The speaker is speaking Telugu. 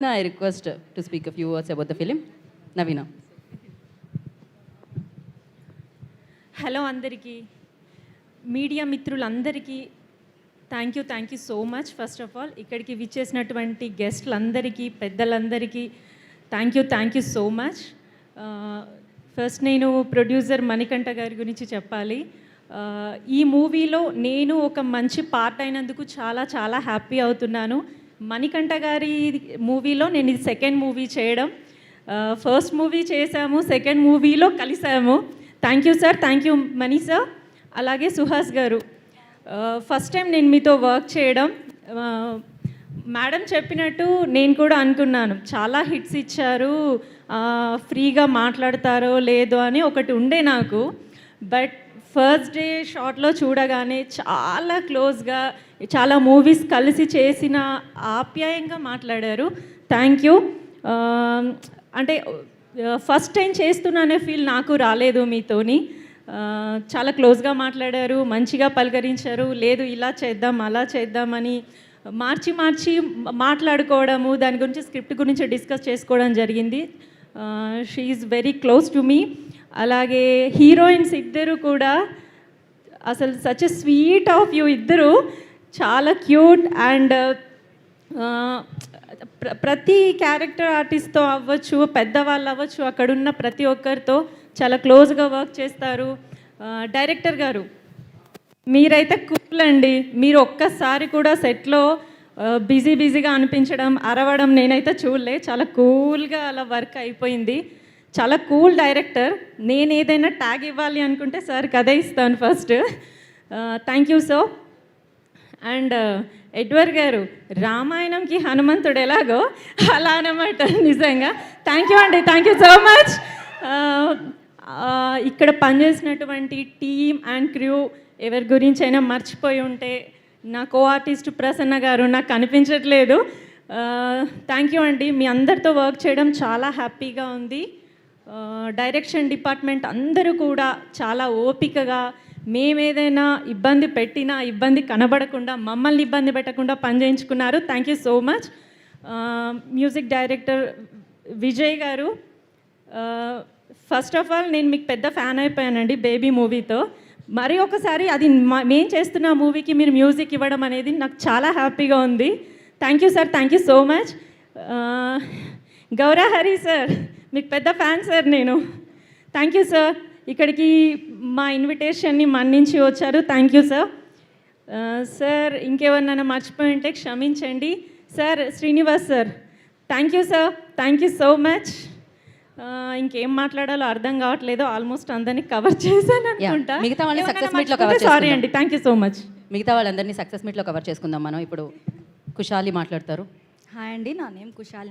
I request to speak a few words about the film. Navina. Hello అందరికీ మీడియా మిత్రులందరికీ thank you so much. First of all ఇక్కడికి విచ్చేసినటువంటి గెస్ట్లందరికీ పెద్దలందరికీ thank you so much. First నేను ప్రొడ్యూసర్ మణికంఠ గారి గురించి చెప్పాలి. ఈ మూవీలో నేను ఒక మంచి పార్ట్ అయినందుకు చాలా చాలా హ్యాపీ అవుతున్నాను. మణికంఠ గారి మూవీలో నేను ఇది సెకండ్ మూవీ చేయడం. ఫస్ట్ మూవీ చేశాము, సెకండ్ మూవీలో కలిసాము. Thank you sir, thank you Mani sir. అలాగే సుహాస్ గారు, ఫస్ట్ టైం నేను మీతో వర్క్ చేయడం. మేడం చెప్పినట్టు నేను కూడా అనుకున్నాను, చాలా హిట్స్ ఇచ్చారు, ఫ్రీగా మాట్లాడతారో లేదో అని ఒకటి ఉండే నాకు. బట్ ఫస్ట్ డే షాట్లో చూడగానే చాలా క్లోజ్గా, చాలా మూవీస్ కలిసి చేసిన ఆప్యాయంగా మాట్లాడారు. Thank you. అంటే ఫస్ట్ టైం చేస్తున్నానే ఫీల్ నాకు రాలేదు మీతోని. చాలా క్లోజ్గా మాట్లాడారు, మంచిగా పలకరించారు. లేదు ఇలా చేద్దాం అలా చేద్దామని మార్చి మాట్లాడుకోవడము, దాని గురించి స్క్రిప్ట్ గురించి డిస్కస్ చేసుకోవడం జరిగింది. She is very close to me. అలాగే హీరోయిన్స్ ఇద్దరు కూడా అసలు such a sweet of you. ఇద్దరు చాలా క్యూట్ అండ్ ప్రతి క్యారెక్టర్ ఆర్టిస్ట్తో అవ్వచ్చు, పెద్దవాళ్ళు అవ్వచ్చు, అక్కడున్న ప్రతి ఒక్కరితో చాలా క్లోజ్గా వర్క్ చేస్తారు. డైరెక్టర్ గారు మీరైతే కూల్ అండి. మీరు ఒక్కసారి కూడా సెట్లో బిజీగా అనిపించడం, అరవడం నేనైతే చూడలే. చాలా కూల్గా అలా వర్క్ అయిపోయింది. చాలా కూల్ డైరెక్టర్. నేను ఏదైనా ట్యాగ్ ఇవ్వాలి అనుకుంటే సార్కి అదే ఇస్తాను first. Thank you so. And Edward గారు, రామాయణంకి హనుమంతుడు ఎలాగో అలా అనమాట. నిజంగా థ్యాంక్ యూ అండి, థ్యాంక్ యూ సో మచ్. ఇక్కడ పనిచేసినటువంటి టీమ్ అండ్ క్రూ ఎవరి గురించి అయినా మర్చిపోయి ఉంటే, నా కో ఆర్టిస్ట్ ప్రసన్న గారు నాకు కనిపించట్లేదు. థ్యాంక్ యూ అండి. మీ అందరితో వర్క్ చేయడం చాలా హ్యాపీగా ఉంది. డైరెక్షన్ డిపార్ట్మెంట్ అందరూ కూడా చాలా ఓపికగా, మేమేదైనా ఇబ్బంది పెట్టినా ఇబ్బంది కనబడకుండా, మమ్మల్ని ఇబ్బంది పెట్టకుండా పనిచేయించుకున్నారు. Thank you so much. Music director Vijay గారు, ఫస్ట్ ఆఫ్ ఆల్ నేను మీకు పెద్ద ఫ్యాన్ అయిపోయానండి బేబీ మూవీతో. మరి ఒకసారి అది మేము చేస్తున్న మూవీకి మీరు మ్యూజిక్ ఇవ్వడం అనేది నాకు చాలా హ్యాపీగా ఉంది. Thank you sir, thank you so much. Gaura Hari sir, మీకు పెద్ద ఫ్యాన్ సార్ నేను. Thank you sir. ఇక్కడికి మా ఇన్విటేషన్ని మన్నించి వచ్చారు. Thank you sir. సార్ ఇంకెవరినైనా మర్చిపోయి ఉంటే క్షమించండి. Sir Srinivas sir, thank you sir, thank you so much. ఇంకేం మాట్లాడాలో అర్థం కావట్లేదు. ఆల్మోస్ట్ అందరినీ కవర్ చేశాను అనుకుంటా. మిగతా వాళ్ళని సక్సెస్ మీట్లో కవర్ సారీ అండి. Thank you so much. మిగతా వాళ్ళందరినీ సక్సెస్ మీట్లో కవర్ చేసుకుందాం మనం. ఇప్పుడు కుశాలి మాట్లాడతారు. హాయ్ అండి, నా నేమ్ కుశాలిని.